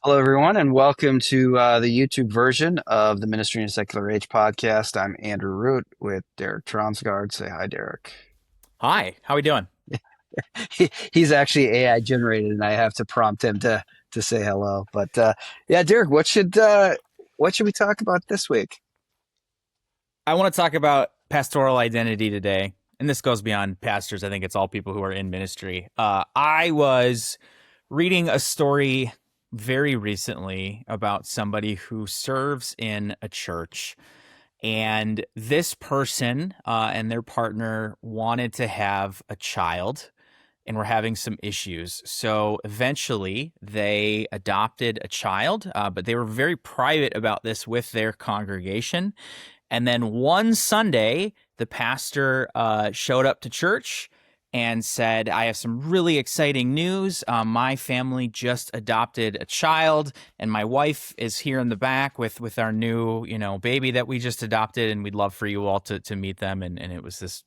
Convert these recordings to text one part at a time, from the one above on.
Hello, everyone, and welcome to the YouTube version of the Ministry in Secular Age podcast. I'm Andrew Root with Derek Tronsgaard. Say hi, Derek. Hi, how we doing? He's actually AI generated, and I have to prompt him to say hello. But yeah, Derek, what should we talk about this week? I want to talk about pastoral identity today, and this goes beyond pastors. I think it's all people who are in ministry. I was reading a story very recently about somebody who serves in a church, and this person and their partner wanted to have a child and were having some issues. So eventually they adopted a child, but they were very private about this with their congregation. And then one Sunday, the pastor showed up to church and said, I have some really exciting news. My family just adopted a child, and my wife is here in the back with our new, baby that we just adopted, and we'd love for you all to meet them. And it was this,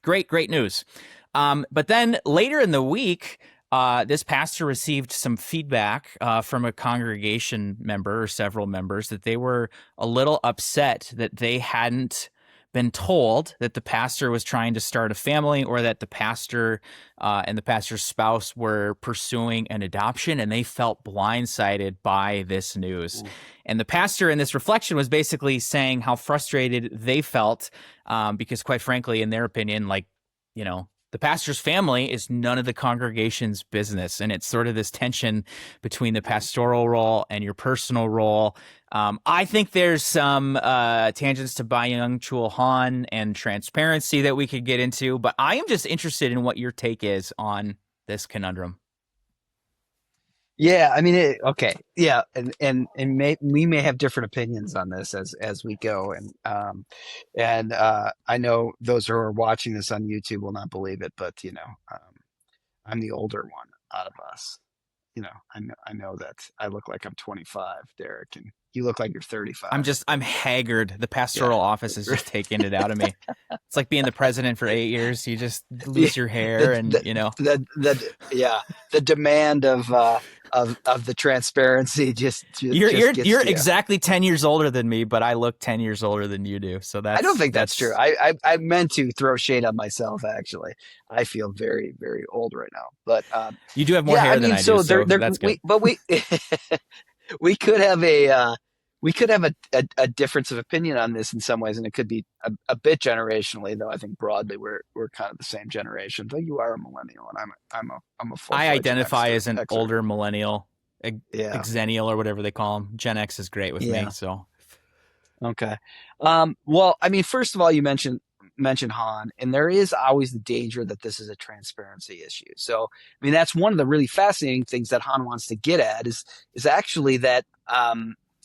great news. But then later in the week, this pastor received some feedback from a congregation member or several members that they were a little upset that they hadn't been told that the pastor was trying to start a family or that the pastor and the pastor's spouse were pursuing an adoption, and they felt blindsided by this news. Ooh. And the pastor in this reflection was basically saying how frustrated they felt because, quite frankly, in their opinion, the pastor's family is none of the congregation's business. And it's sort of this tension between the pastoral role and your personal role. I think there's some tangents to Byung Chul Han and transparency that we could get into, but I am just interested in what your take is on this conundrum. Yeah, I mean, okay, yeah, and we may have different opinions on this as we go, and I know those who are watching this on YouTube will not believe it, but I'm the older one out of us. I know that I look like I'm 25, Derek, and you look like you're 35. I'm haggard. The Yeah. pastoral office is just taking it out of me. It's like being the president for 8 years. You just Yeah, lose your hair, the and the yeah, the demand of the transparency just gets you're to you. exactly 10 years older than me, but I look 10 years older than you do. So I don't that's think that's true. that's I meant to throw shade on myself. Actually, I feel very very old right now. But you do have more yeah, I hair than mean, I do, so so that's good. we we could have a difference of opinion on this in some ways, and it could be a bit generationally, though. I think broadly we're kind of the same generation. Though you are a millennial, and I'm a full I fledged identify as an Xer. older millennial, Yeah, exennial or whatever they call them. Gen X is great with me. yeah. So Okay. Well, I mean, first of all, you mentioned Han, and there is always the danger that this is a transparency issue. So, I mean, that's one of the really fascinating things that Han wants to get at is actually that.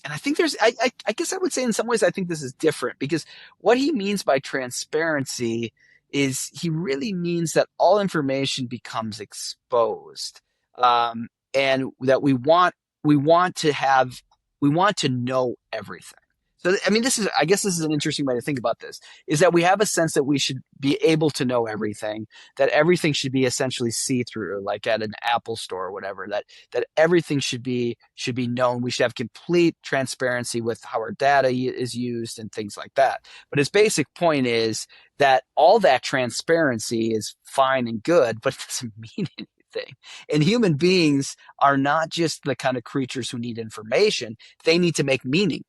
And I think I guess I would say in some ways I think this is different because what he means by transparency is he really means that all information becomes exposed, and that we want to have we want to know everything. So, I mean, I guess this is an interesting way to think about this, is that we have a sense that we should be able to know everything, that everything should be essentially see-through, like at an Apple store or whatever, that everything should be known. We should have complete transparency with how our data is used and things like that. But his basic point is that all that transparency is fine and good, but it doesn't mean anything. And human beings are not just the kind of creatures who need information, they need to make meaning.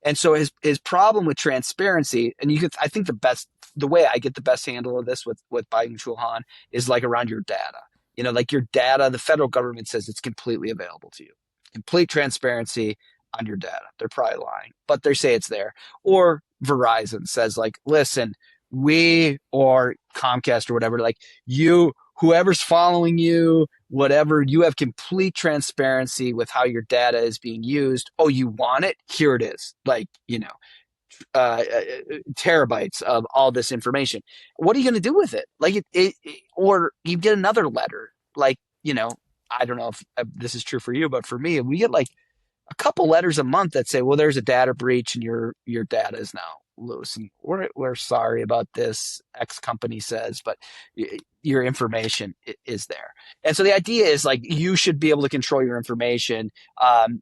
And so his problem with transparency, and I think the way I get the best handle of this with Byung Chul Han is like around your data. Like your data, the federal government says it's completely available to you, complete transparency on your data. They're probably lying, but they say it's there. Or Verizon says like, listen, we or Comcast or whatever, like whoever's following you, whatever, you have complete transparency with how your data is being used. Oh, you want it? Here it is. Like, terabytes of all this information. What are you going to do with it? Like or you get another letter. Like, I don't know if this is true for you, but for me, we get like a couple letters a month that say, well, there's a data breach and your data is now loose, and we're sorry about this. X company says, but your information is there. And so the idea is like you should be able to control your information.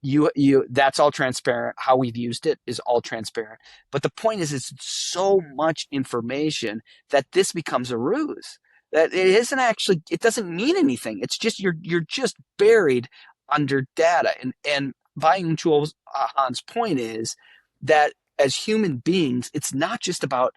You that's all transparent. How we've used it is all transparent. But the point is, it's so much information that this becomes a ruse. That it isn't actually. It doesn't mean anything. It's just you're just buried under data. And Byung-Chul Han's point is that as human beings, it's not just about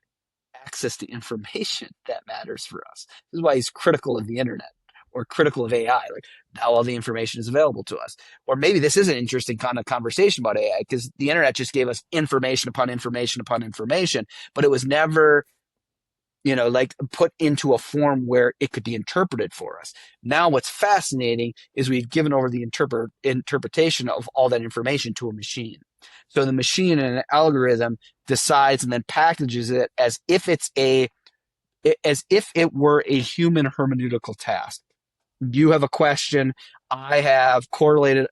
access to information that matters for us. This is why he's critical of the internet or critical of AI. Like now all the information is available to us. Or maybe this is an interesting kind of conversation about AI because the internet just gave us information upon information upon information, but it was never like put into a form where it could be interpreted for us. Now, what's fascinating is we've given over the interpretation of all that information to a machine. So the machine and an algorithm decides and then packages it as if it were a human hermeneutical task. You have a question. I have correlated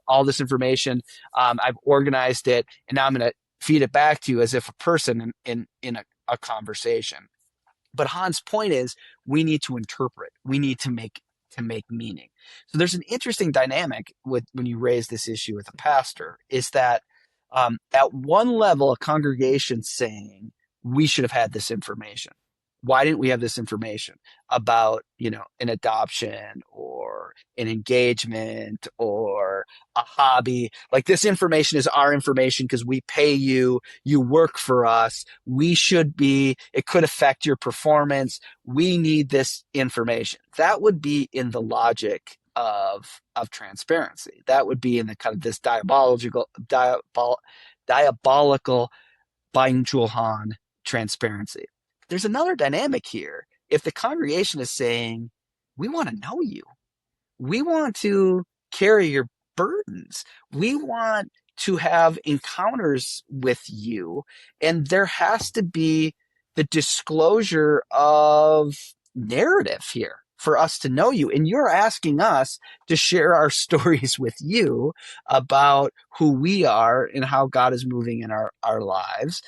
all this information. I've organized it, and now I'm going to feed it back to you as if a person in a conversation. But Han's point is we need to interpret. We need to make meaning. So there's an interesting dynamic with when you raise this issue with a pastor is that at one level, a congregation saying we should have had this information. Why didn't we have this information about, an adoption or an engagement or a hobby? Like this information is our information because we pay you, you work for us. It could affect your performance. We need this information. That would be in the logic of transparency. That would be in the kind of this diabolical Byung-Chul Han transparency. There's another dynamic here. If the congregation is saying, we want to know you, we want to carry your burdens, we want to have encounters with you, and there has to be the disclosure of narrative here for us to know you. And you're asking us to share our stories with you about who we are and how God is moving in our lives.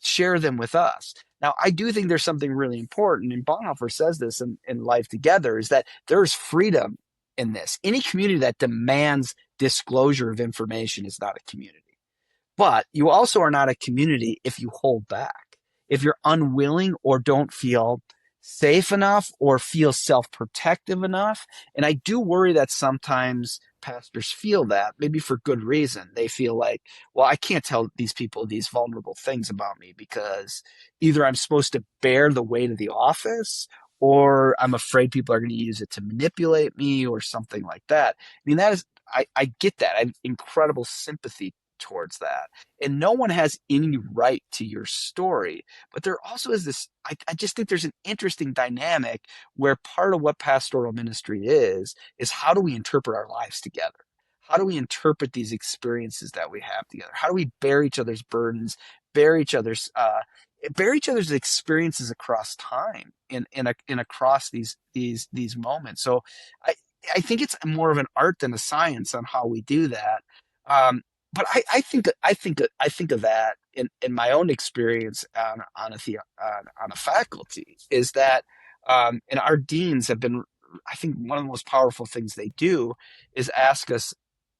Share them with us. Now, I do think there's something really important, and Bonhoeffer says this in Life Together, is that there's freedom in this. Any community that demands disclosure of information is not a community. But you also are not a community if you hold back, if you're unwilling or don't feel safe enough or feel self-protective enough. And I do worry that sometimes pastors feel that, maybe for good reason. They feel like, well, I can't tell these people these vulnerable things about me because either I'm supposed to bear the weight of the office or I'm afraid people are going to use it to manipulate me or something like that. I mean, I get that. I have incredible sympathy towards that. And no one has any right to your story. But there also is this, I just think there's an interesting dynamic where part of what pastoral ministry is how do we interpret our lives together? How do we interpret these experiences that we have together? How do we bear each other's burdens, bear each other's experiences across time and across these moments? So I think it's more of an art than a science on how we do that. But I think of that in my own experience on a faculty is that and our deans have been, I think one of the most powerful things they do is ask us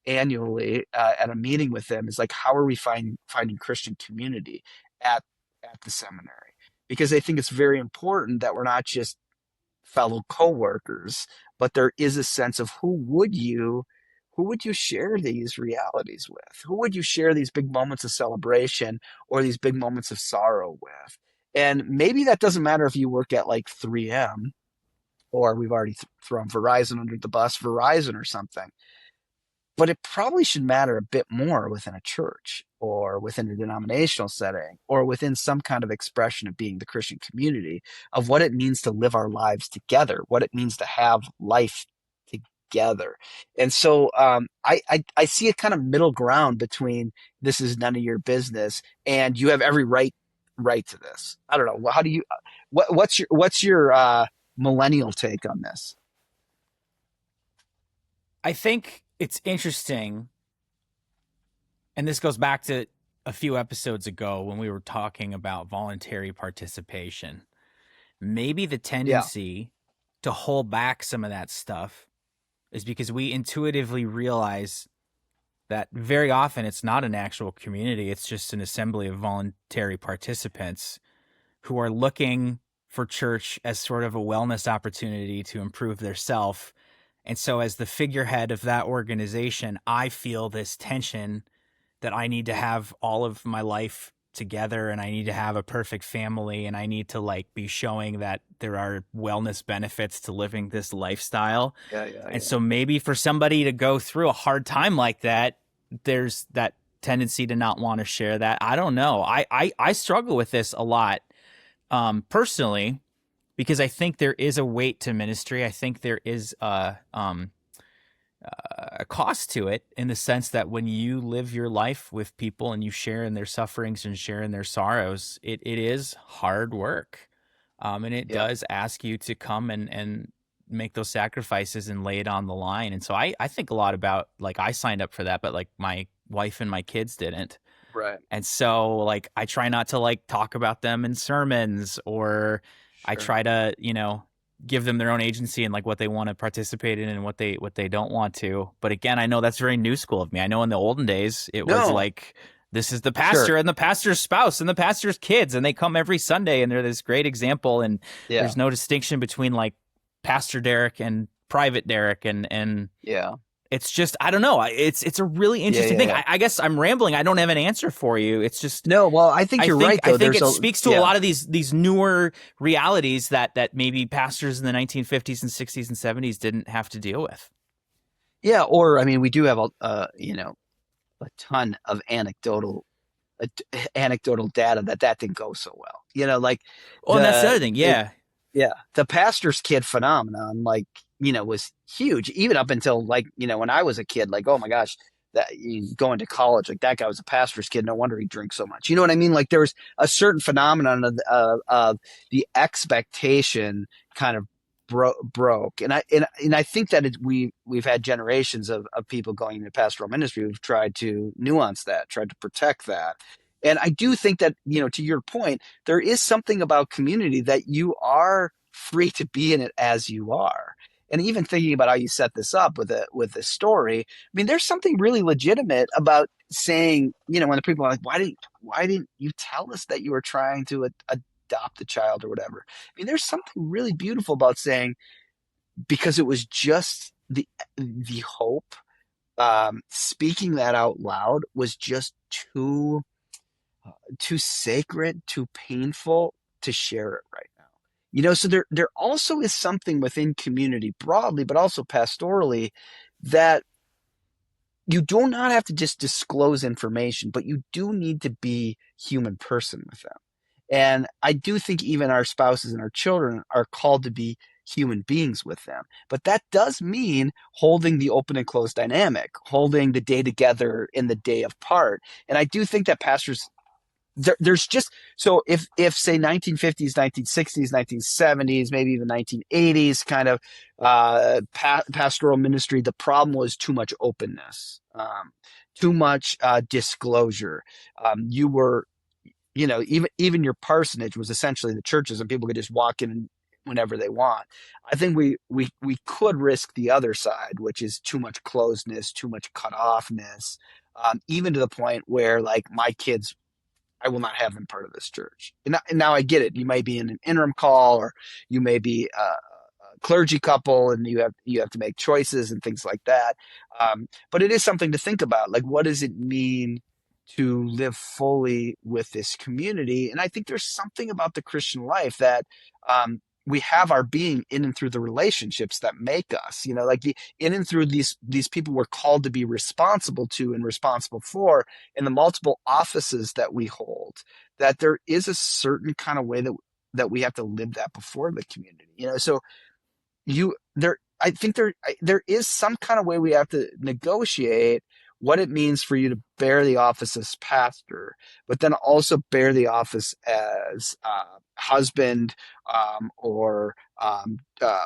annually at a meeting with them is like, how are we finding Christian community at the seminary? Because they think it's very important that we're not just fellow coworkers, but there is a sense of who would you share these realities with? Who would you share these big moments of celebration or these big moments of sorrow with? And maybe that doesn't matter if you work at like 3M or we've already thrown Verizon under the bus, Verizon or something. But it probably should matter a bit more within a church or within a denominational setting or within some kind of expression of being the Christian community of what it means to live our lives together, what it means to have life together. And so I see a kind of middle ground between this is none of your business and you have every right to this. I don't know. How do you what's your millennial take on this? I think it's interesting, and this goes back to a few episodes ago when we were talking about voluntary participation. Maybe the Yeah. tendency to hold back some of that stuff is because we intuitively realize that very often it's not an actual community, it's just an assembly of voluntary participants who are looking for church as sort of a wellness opportunity to improve their self. And so, as the figurehead of that organization, I feel this tension that I need to have all of my life together and I need to have a perfect family and I need to like be showing that there are wellness benefits to living this lifestyle. Yeah, yeah, And yeah. so maybe for somebody to go through a hard time like that, there's that tendency to not want to share that. I don't know. I struggle with this a lot personally because I think there is a weight to ministry. I think there is a cost to it in the sense that when you live your life with people and you share in their sufferings and share in their sorrows, it is hard work. And it Yeah. does ask you to come and make those sacrifices and lay it on the line. And so I think a lot about like I signed up for that, but like my wife and my kids didn't. Right. And so like I try not to like talk about them in sermons or I Sure. try to, give them their own agency and like what they want to participate in and what they don't want to. But again, I know that's very new school of me. I know in the olden days it was No, like this is the sure. pastor and the pastor's spouse and the pastor's kids and they come every Sunday and they're this great example and Yeah. there's no distinction between like Pastor Derek and Private Derek and Yeah. it's just I don't know. It's a really Yeah. interesting Yeah. thing. Yeah. I guess I'm rambling. I don't have an answer for you. It's just No, well, I think I you're think right I though. think There's it a speaks to a yeah. lot of these newer realities that maybe pastors in the 1950s and 60s and 70s didn't have to deal with. Yeah, or I mean, we do have a ton of uh, anecdotal data that didn't go so well. Like Oh, and that's the the other thing. it, Yeah. yeah, the pastor's kid phenomenon, like, was huge even up until like, when I was a kid, like, oh my gosh, that you going to college, like that guy was a pastor's kid. No wonder he drinks so much. You know what I mean? Like there was a certain phenomenon of the expectation kind of broke. And I think that we've had generations of people going into pastoral ministry who've tried to nuance that, tried to protect that. And I do think that, to your point, there is something about community that you are free to be in it as you are. And even thinking about how you set this up with a story, I mean, there's something really legitimate about saying, when the people are like, why didn't you tell us that you were trying to adopt a child or whatever? I mean, there's something really beautiful about saying, because it was just the hope. Speaking that out loud was just too sacred, too painful to share it right now. So there also is something within community broadly, but also pastorally, that you do not have to just disclose information, but you do need to be human person with them. And I do think even our spouses and our children are called to be human beings with them. But that does mean holding the open and closed dynamic, holding the day together in the day apart. And I do think that pastors there's just so if say 1950s, 1960s, 1970s, maybe even 1980s kind of pastoral ministry, the problem was too much openness, too much disclosure. You were, even your parsonage was essentially the churches, and people could just walk in whenever they want. I think we could risk the other side, which is too much closeness, too much cut offness, even to the point where like my kids, I will not have them part of this church. And now I get it. You might be in an interim call, or you may be a clergy couple, and you have to make choices and things like that. But it is something to think about. Like, what does it mean to live fully with this community? And I think there's something about the Christian life that we have our being in and through the relationships that make us. Like in and through these people we're called to be responsible to and responsible for, in the multiple offices that we hold. That there is a certain kind of way that we have to live that before the community. So I think there is some kind of way we have to negotiate what it means for you to bear the office as pastor, but then also bear the office as husband, or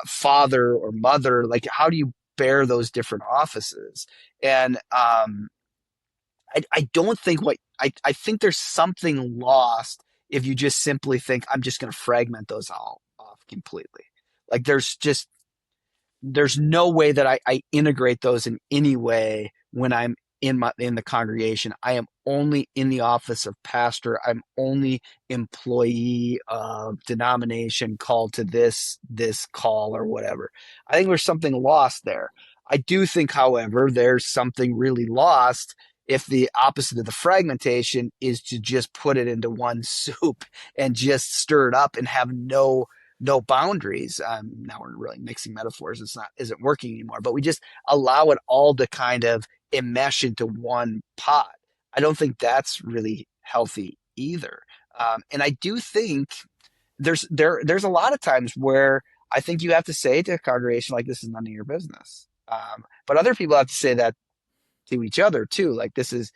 father or mother. Like, how do you bear those different offices? And I don't think I think there's something lost if you just simply think I'm just going to fragment those all off completely. Like there's no way that I integrate those in any way when I'm in the congregation. I am only in the office of pastor. I'm only employee of denomination called to this call or whatever. I think there's something lost there. I do think, however, there's something really lost if the opposite of the fragmentation is to just put it into one soup and just stir it up and have no boundaries. Now we're really mixing metaphors. It's not isn't working anymore, but we just allow it all to kind of enmesh into one pot. I don't think that's really healthy either. And I do think there's a lot of times where I think you have to say to a congregation like this is none of your business. But other people have to say that to each other too. Like this is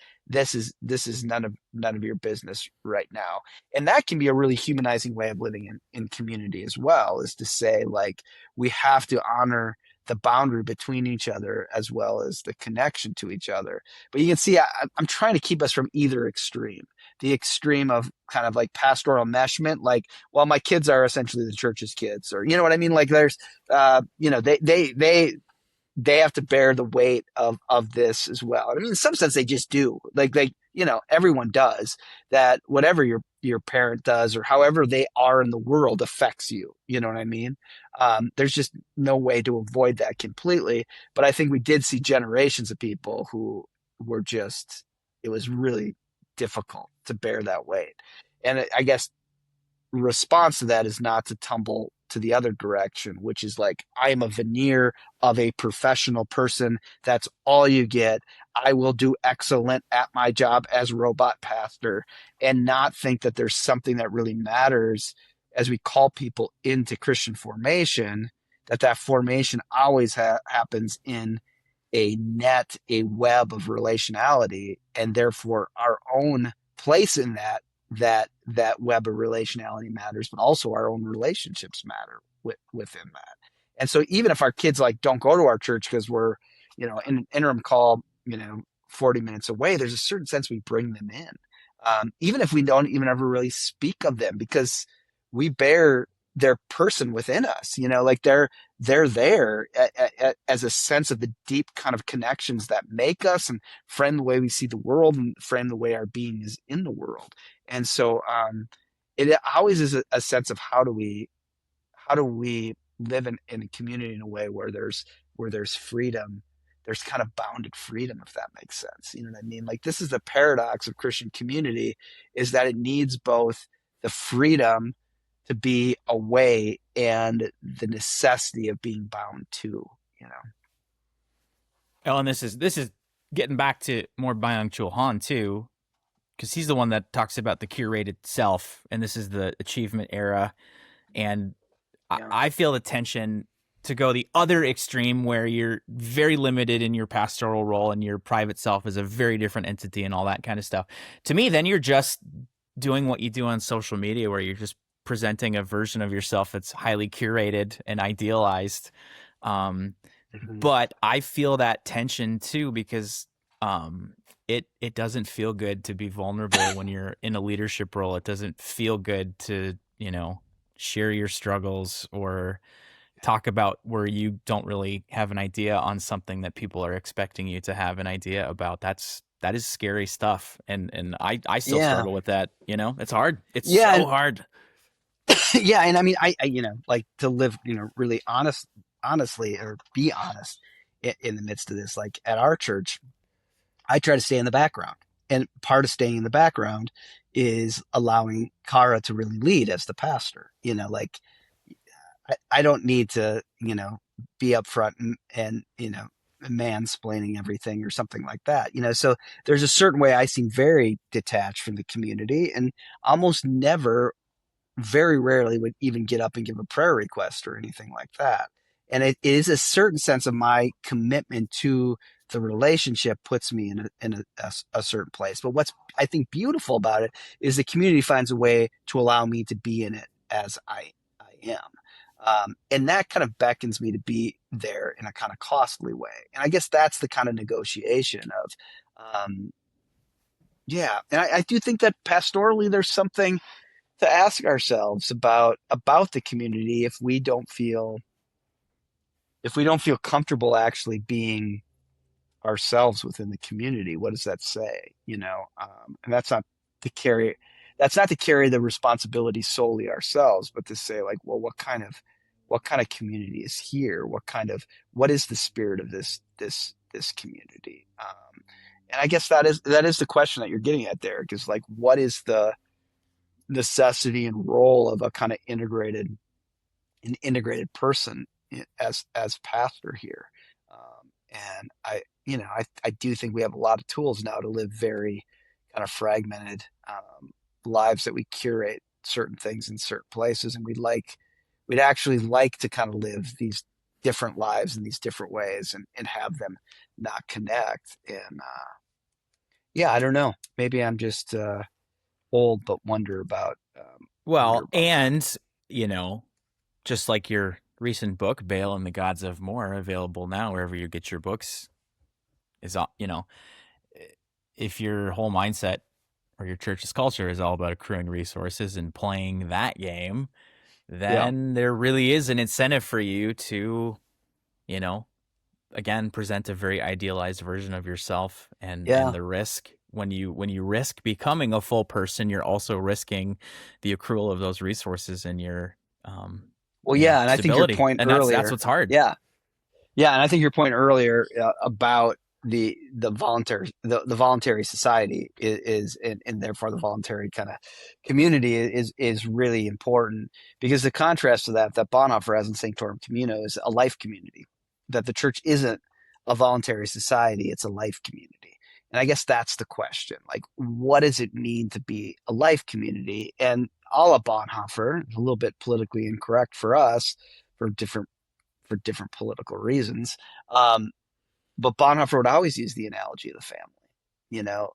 none of your business right now. And that can be a really humanizing way of living in community as well, is to say like we have to honor the boundary between each other as well as the connection to each other. But you can see I'm trying to keep us from either extreme. The extreme of kind of like pastoral enmeshment, like, well, my kids are essentially the church's kids, or you know what I mean? Like there's they have to bear the weight of this as well. I mean, in some sense, they just do. Like everyone does that. Whatever your parent does or however they are in the world affects you. You know what I mean? There's just no way to avoid that completely. But I think we did see generations of people who were just. It was really difficult to bear that weight, and I guess response to that is not to tumble to the other direction, which is like, I am a veneer of a professional person. That's all you get. I will do excellent at my job as robot pastor, and not think that there's something that really matters as we call people into Christian formation, that formation always happens in a web of relationality, and therefore our own place in that web of relationality matters, but also our own relationships matter within that. And so even if our kids like don't go to our church because we're, in an interim call, 40 minutes away, there's a certain sense we bring them in. Even if we don't even ever really speak of them, because we bear their person within us, like they're there as a sense of the deep kind of connections that make us and frame the way we see the world and frame the way our being is in the world. And so it always is a sense of how do we live in a community in a way where there's freedom, there's kind of bounded freedom, if that makes sense. You know what I mean? Like this is the paradox of Christian community, is that it needs both the freedom to be away and the necessity of being bound to. Oh, and this is getting back to more Byung-Chul Han too, because he's the one that talks about the curated self, and this is the achievement era. And Yeah. I feel the tension to go the other extreme, where you're very limited in your pastoral role and your private self is a very different entity and all that kind of stuff. To me, then you're just doing what you do on social media, where you're just presenting a version of yourself that's highly curated and idealized. But I feel that tension too, because it doesn't feel good to be vulnerable when you're in a leadership role. It doesn't feel good to, share your struggles or talk about where you don't really have an idea on something that people are expecting you to have an idea about. That is scary stuff. And I still struggle with that. It's hard. It's so hard. Yeah. And I mean, I like to live, really honestly, or be honest in the midst of this. Like at our church, I try to stay in the background, and part of staying in the background is allowing Kara to really lead as the pastor. Like I don't need to, be up front and mansplaining everything or something like that. So there's a certain way I seem very detached from the community, and almost never, very rarely would even get up and give a prayer request or anything like that. And it is a certain sense of my commitment to the relationship puts me in a certain place. But what's, I think, beautiful about it is the community finds a way to allow me to be in it as I am. And that kind of beckons me to be there in a kind of costly way. And I guess that's the kind of negotiation of, Yeah, and I do think that pastorally, there's something to ask ourselves about the community if we don't feel comfortable actually being ourselves within the community. What does that say? And that's not to carry the responsibility solely ourselves, but to say like, well, what kind of community is here? What is the spirit of this community? And I guess that is the question that you're getting at, Derek, is like, what is the necessity and role of a kind of integrated person as pastor here. And I do think we have a lot of tools now to live very kind of fragmented lives, that we curate certain things in certain places, and we'd actually like to kind of live these different lives in these different ways, and have them not connect. And yeah, I don't know. Maybe I'm just old, but wonder Well, about that. and you know, just like your recent book, Baal and the Gods of More, available now wherever you get your books, is if your whole mindset or your church's culture is all about accruing resources and playing that game, Yeah, then there really is an incentive for you to, you know, again present a very idealized version of yourself, and yeah. the risk when you risk becoming a full person, you're also risking the accrual of those resources and your Well, yeah, and I think your stability, point and that's earlier. what's hard. Yeah, yeah, and I think your point earlier about the voluntary society and therefore the voluntary kind of community is really important, because the contrast to that Bonhoeffer has in Sanctorum Communo is a life community. That the church isn't a voluntary society; it's a life community. And I guess that's the question: like, what does it mean to be a life community? And a la Bonhoeffer, a little bit politically incorrect for us for different political reasons. Um, but Bonhoeffer would always use the analogy of the family, you know,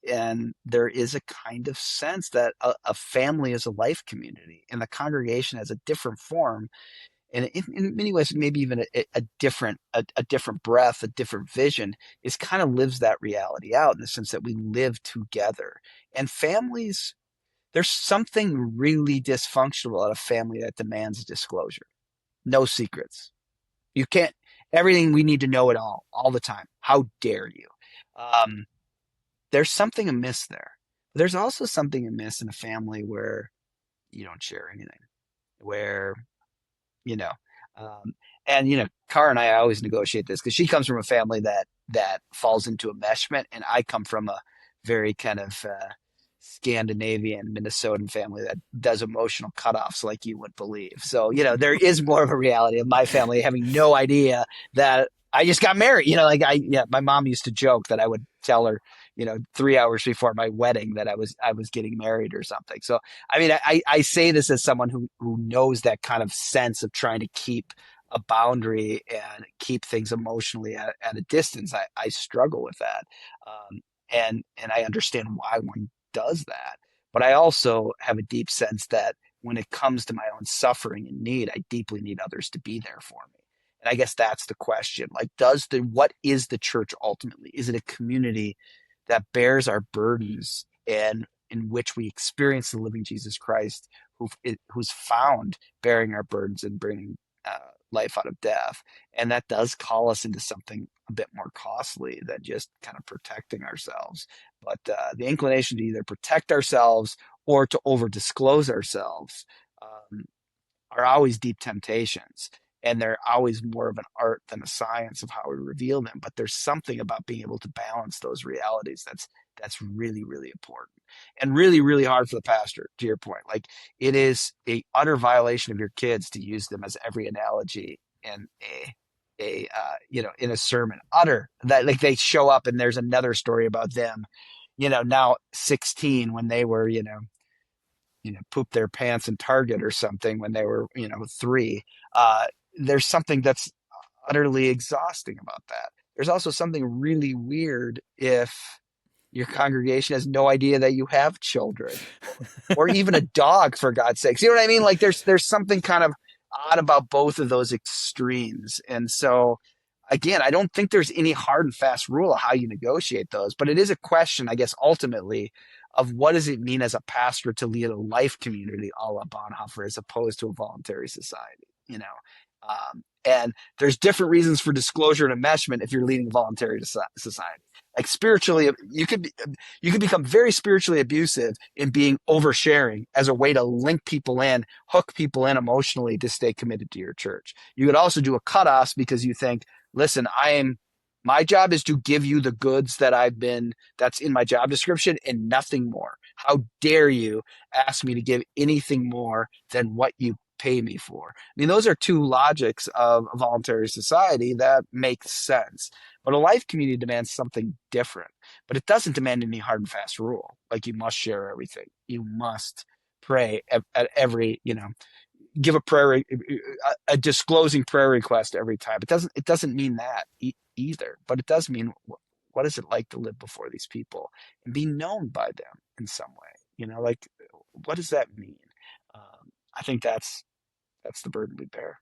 and there is a kind of sense that a family is a life community, and the congregation has a different form, and in many ways, maybe even a different breath, a different vision, is kind of lives that reality out, in the sense that we live together. And families, there's something really dysfunctional at a family that demands disclosure, no secrets. You can't, everything we need to know it all the time. How dare you? Um, there's something amiss there. There's also something amiss in a family where you don't share anything, where, you know, um, and, Cara and I always negotiate this, because she comes from a family that falls into enmeshment, and I come from a very kind of Scandinavian Minnesotan family that does emotional cutoffs like you would believe. So, there is more of a reality of my family having no idea that I just got married. Yeah, my mom used to joke that I would tell her, 3 hours before my wedding, that I was getting married or something. So, I mean, I say this as someone who knows that kind of sense of trying to keep a boundary and keep things emotionally at a distance. I struggle with that. And I understand why one does that. But I also have a deep sense that when it comes to my own suffering and need, I deeply need others to be there for me. And I guess that's the question. Like, what is the church ultimately? Is it a community that bears our burdens, and in which we experience the living Jesus Christ, who's found bearing our burdens and bringing life out of death? And that does call us into something a bit more costly than just kind of protecting ourselves. But the inclination to either protect ourselves or to over disclose ourselves um, are always deep temptations. And they're always more of an art than a science of how we reveal them. But there's something about being able to balance those realities that's really, really important, and really, really hard for the pastor. To your point, like, it is a utter violation of your kids to use them as every analogy in in a sermon. Utter that, like, they show up and there's another story about them, now 16, when they were, poop their pants in Target or something when they were, 3. Uh, there's something that's utterly exhausting about that. There's also something really weird if your congregation has no idea that you have children, or even a dog, for God's sakes. You know what I mean? Like, there's something kind of odd about both of those extremes. And so again, I don't think there's any hard and fast rule of how you negotiate those, but it is a question, I guess, ultimately of what does it mean as a pastor to lead a life community a la Bonhoeffer as opposed to a voluntary society, you know? And there's different reasons for disclosure and enmeshment if you're leading a voluntary society. Like spiritually, you could become very spiritually abusive in being oversharing as a way to link people in, hook people in emotionally to stay committed to your church. You could also do a cutoffs because you think, listen, my job is to give you the goods that's in my job description and nothing more. How dare you ask me to give anything more than what you pay me for? I mean, those are two logics of a voluntary society that make sense. But a life community demands something different. But it doesn't demand any hard and fast rule. Like you must share everything. You must pray at every, give a a disclosing prayer request every time. It doesn't mean that either, but it does mean what is it like to live before these people and be known by them in some way? Like what does that mean? I think that's the burden we bear.